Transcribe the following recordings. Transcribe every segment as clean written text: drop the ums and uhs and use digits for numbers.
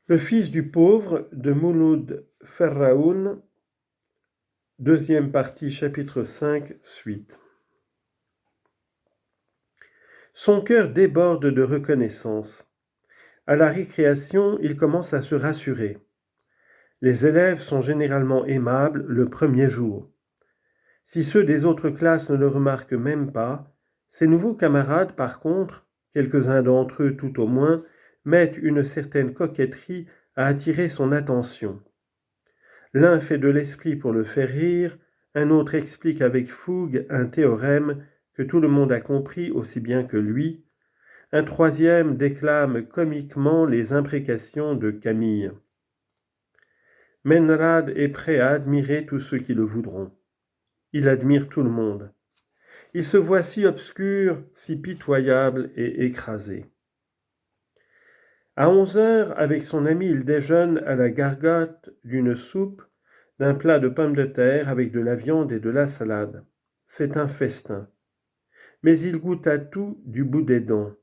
Le fils du pauvre de Mouloud Ferraoun, deuxième partie, chapitre 5, suite. Son cœur déborde de reconnaissance. À la récréation, il commence à se rassurer. Les élèves sont généralement aimables le premier jour. Si ceux des autres classes ne le remarquent même pas, ses nouveaux camarades, par contre, quelques-uns d'entre eux tout au moins, mettent une certaine coquetterie à attirer son attention. L'un fait de l'esprit pour le faire rire, un autre explique avec fougue un théorème que tout le monde a compris aussi bien que lui, un troisième déclame comiquement les imprécations de Camille. Menrad est prêt à admirer tous ceux qui le voudront. Il admire tout le monde. Il se voit si obscur, si pitoyable et écrasé. À 11 heures, avec son ami, il déjeune à la gargote d'une soupe, d'un plat de pommes de terre avec de la viande et de la salade. C'est un festin. Mais il goûte à tout du bout des dents.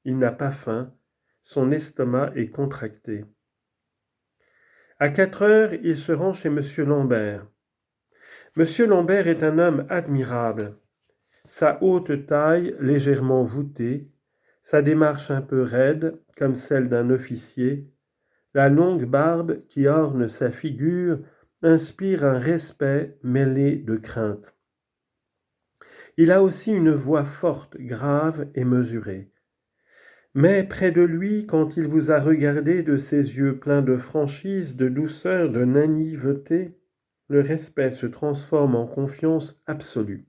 Il n'a pas faim, son estomac est contracté. À 4 heures, il se rend chez M. Lambert. M. Lambert est un homme admirable. Sa haute taille, légèrement voûtée, sa démarche un peu raide, comme celle d'un officier, la longue barbe qui orne sa figure inspire un respect mêlé de crainte. Il a aussi une voix forte, grave et mesurée. Mais près de lui, quand il vous a regardé de ses yeux pleins de franchise, de douceur, de naïveté, le respect se transforme en confiance absolue.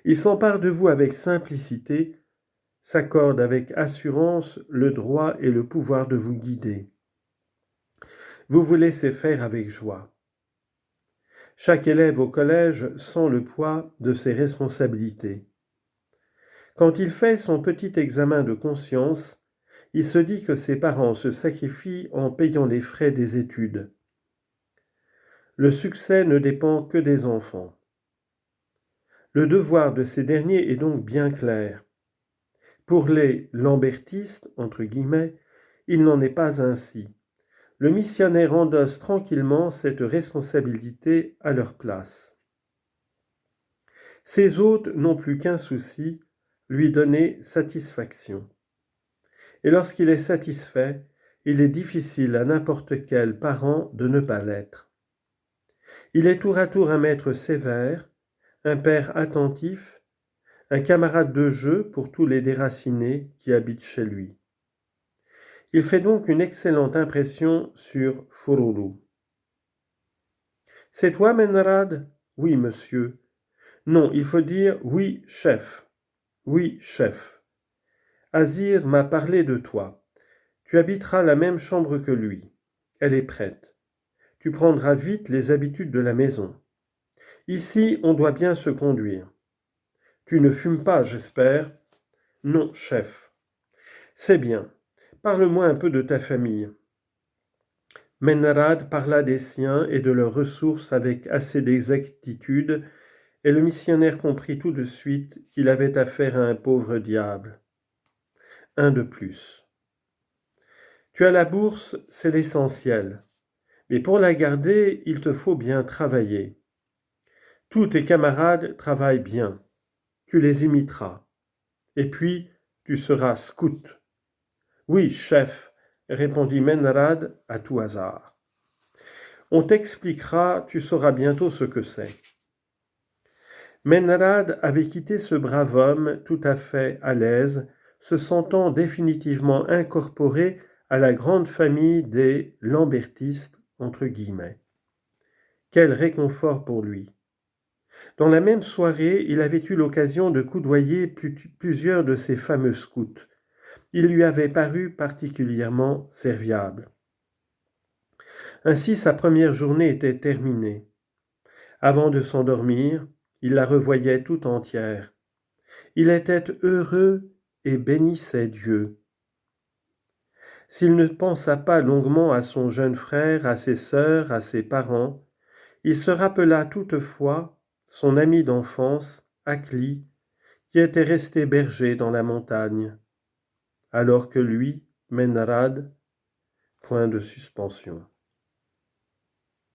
Il s'empare de vous avec simplicité, s'accorde avec assurance le droit et le pouvoir de vous guider. Vous vous laissez faire avec joie. Chaque élève au collège sent le poids de ses responsabilités. Quand il fait son petit examen de conscience, il se dit que ses parents se sacrifient en payant les frais des études. Le succès ne dépend que des enfants. Le devoir de ces derniers est donc bien clair. Pour les lambertistes, entre guillemets, il n'en est pas ainsi. Le missionnaire endosse tranquillement cette responsabilité à leur place. Ses hôtes n'ont plus qu'un souci, lui donner satisfaction. Et lorsqu'il est satisfait, il est difficile à n'importe quel parent de ne pas l'être. Il est tour à tour un maître sévère, un père attentif, un camarade de jeu pour tous les déracinés qui habitent chez lui. Il fait donc une excellente impression sur Furulu. « C'est toi, Menrad ?»« Oui, monsieur. »« Non, il faut dire oui, chef. »« Oui, chef. »« Azir m'a parlé de toi. Tu habiteras la même chambre que lui. Elle est prête. Tu prendras vite les habitudes de la maison. Ici, on doit bien se conduire. Tu ne fumes pas, j'espère ? Non, chef. C'est bien. Parle-moi un peu de ta famille. Menrad parla des siens et de leurs ressources avec assez d'exactitude, et le missionnaire comprit tout de suite qu'il avait affaire à un pauvre diable. Un de plus. Tu as la bourse, c'est l'essentiel. Mais pour la garder, il te faut bien travailler. Tous tes camarades travaillent bien. Tu les imiteras. Et puis, tu seras scout. Oui, chef, répondit Menrad à tout hasard. On t'expliquera, tu sauras bientôt ce que c'est. Menrad avait quitté ce brave homme tout à fait à l'aise, se sentant définitivement incorporé à la grande famille des lambertistes, entre guillemets. Quel réconfort pour lui! Dans la même soirée, il avait eu l'occasion de coudoyer plusieurs de ces fameux scouts. Il lui avait paru particulièrement serviable. Ainsi, sa première journée était terminée. Avant de s'endormir, il la revoyait tout entière. Il était heureux et bénissait Dieu. S'il ne pensa pas longuement à son jeune frère, à ses sœurs, à ses parents, il se rappela toutefois son ami d'enfance, Akli, qui était resté berger dans la montagne, alors que lui, Menrad, Point de suspension.